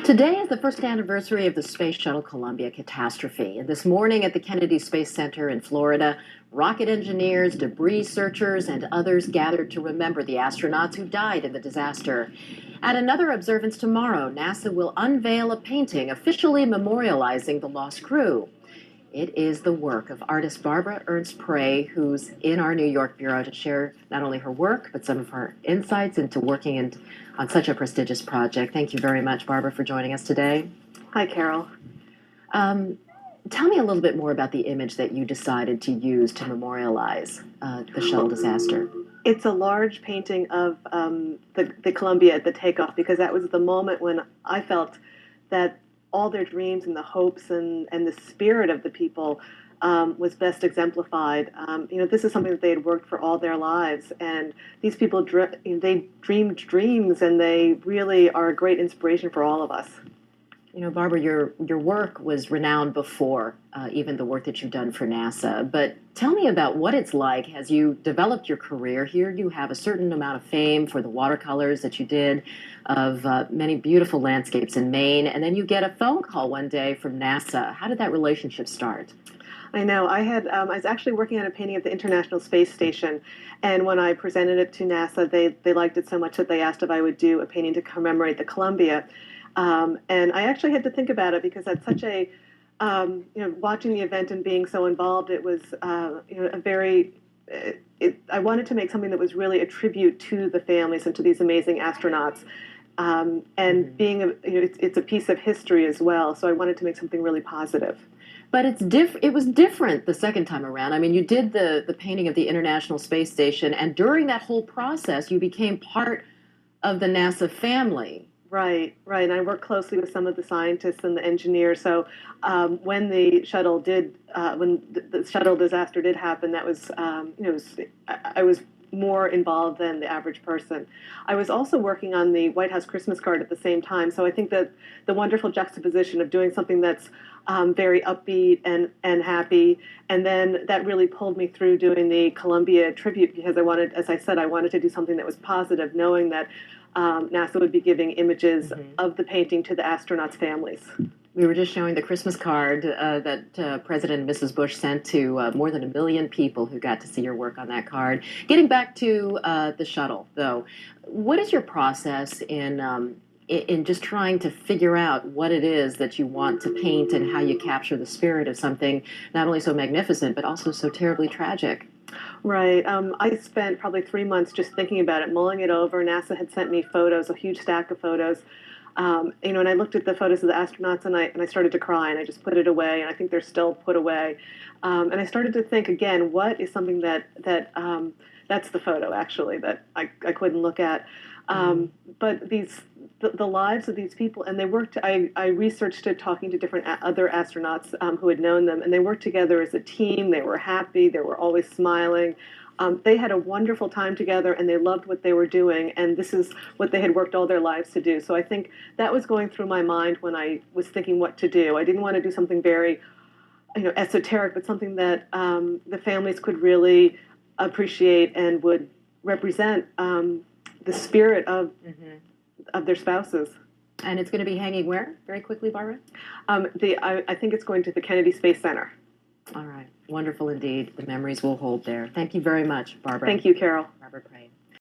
Today is the first anniversary of the Space Shuttle Columbia catastrophe. And this morning at the Kennedy Space Center in Florida, rocket engineers, debris searchers, and others gathered to remember the astronauts who died in the disaster. At another observance tomorrow, NASA will unveil a painting officially memorializing the lost crew. It is the work of artist Barbara Ernst-Prey, who's in our New York bureau to share not only her work, but some of her insights into working on such a prestigious project. Thank you very much, Barbara, for joining us today. Hi, Carol. Tell me a little bit more about the image that you decided to use to memorialize the shuttle disaster. It's a large painting of the Columbia at the takeoff, because that was the moment when I felt that all their dreams and the hopes and the spirit of the people was best exemplified. This is something that they had worked for all their lives, and these people, they dreamed dreams, and they really are a great inspiration for all of us. You know, Barbara, your work was renowned before even the work that you've done for NASA. But tell me about what it's like as you developed your career here. You have a certain amount of fame for the watercolors that you did of many beautiful landscapes in Maine. And then you get a phone call one day from NASA. How did that relationship start? I know. I was actually working on a painting at the International Space Station, and when I presented it to NASA, they liked it so much that they asked if I would do a painting to commemorate the Columbia. And I actually had to think about it, because that's such a, watching the event and being so involved, it was, a very, I wanted to make something that was really a tribute to the families and to these amazing astronauts. And being, it's a piece of history as well, so I wanted to make something really positive. But it was different the second time around. I mean, you did the painting of the International Space Station, and during that whole process, you became part of the NASA family. Right. And I worked closely with some of the scientists and the engineers. So when the shuttle when the shuttle disaster did happen, that was, I was more involved than the average person. I was also working on the White House Christmas card at the same time. So I think that the wonderful juxtaposition of doing something that's very upbeat and happy, and then that really pulled me through doing the Columbia Tribute, because I wanted, as I said, I wanted to do something that was positive, knowing that NASA would be giving images of the painting to the astronauts' families. We were just showing the Christmas card that President and Mrs. Bush sent to more than 1 million people who got to see your work on that card. Getting back to the shuttle, though, what is your process in just trying to figure out what it is that you want to paint and how you capture the spirit of something not only so magnificent, but also so terribly tragic? Right. I spent probably 3 months just thinking about it, mulling it over. NASA had sent me photos, a huge stack of photos. And I looked at the photos of the astronauts, and I started to cry, and I just put it away, and I think they're still put away. And I started to think again, what is something that's the photo actually that I couldn't look at. But the lives of these people, and they worked. I researched it, talking to different other astronauts who had known them, and they worked together as a team. They were happy. They were always smiling. They had a wonderful time together, and they loved what they were doing, and this is what they had worked all their lives to do. So I think that was going through my mind when I was thinking what to do. I didn't want to do something very, esoteric, but something that the families could really appreciate and would represent the spirit of their spouses. And it's going to be hanging where, very quickly, Barbara? I think it's going to the Kennedy Space Center. All right. Wonderful indeed. The memories will hold there. Thank you very much, Barbara. Thank you, Carol. Barbara Prey.